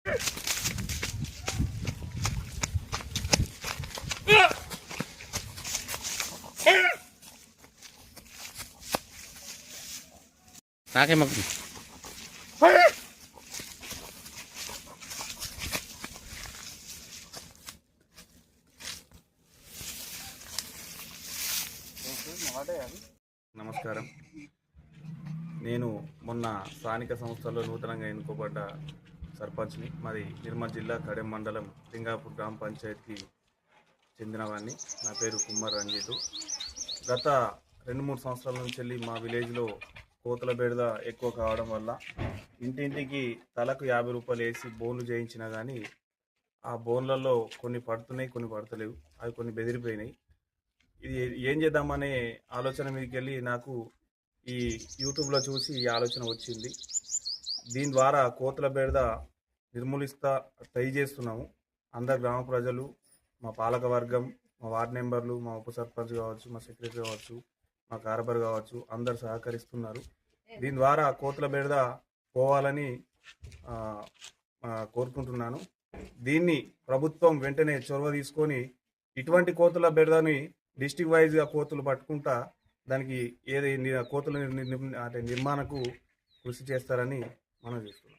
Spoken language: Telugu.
నాకేమో నమస్కారం. నేను మొన్న స్థానిక సంస్థల్లో నూతనంగా ఎన్నుకోబడ్డ సర్పంచ్ని. మరి నిర్మల్ జిల్లా కడెం మండలం లింగాపూర్ గ్రామ పంచాయతీకి చెందినవాడిని. నా పేరు కుమ్మర్ రంజితు. గత 2-3 సంవత్సరాల నుంచి వెళ్ళి మా విలేజ్లో కోతుల బెడద ఎక్కువ కావడం వల్ల ఇంటింటికి తలకు 50 రూపాయలు వేసి బోన్లు చేయించినా కానీ ఆ బోన్లలో కొన్ని పడుతున్నాయి, కొన్ని పడతలేవు. అవి కొన్ని బెదిరిపోయినాయి. ఇది ఏం చేద్దామనే ఆలోచన మీదకి వెళ్ళి నాకు ఈ యూట్యూబ్లో చూసి ఈ ఆలోచన వచ్చింది. దీని ద్వారా కోతుల బెడద నిర్మూలిస్తా ట్రై చేస్తున్నాము. అందరు గ్రామ ప్రజలు, మా పాలక వర్గం, మా వార్డు మెంబర్లు, మా ఉప సర్పంచ్ కావచ్చు, మా సెక్రటరీ కావచ్చు, మా కార్బర్ కావచ్చు, అందరు సహకరిస్తున్నారు. దీని ద్వారా కోతుల బెడద పోవాలని కోరుకుంటున్నాను. దీన్ని ప్రభుత్వం వెంటనే చొరవ తీసుకొని ఇటువంటి కోతుల బెడదని డిస్టిక్ వైజ్గా కోతులు పట్టుకుంటా దానికి ఏది కోతుల నిర్మాణకు కృషి చేస్తారని మనం చేస్తున్నాం.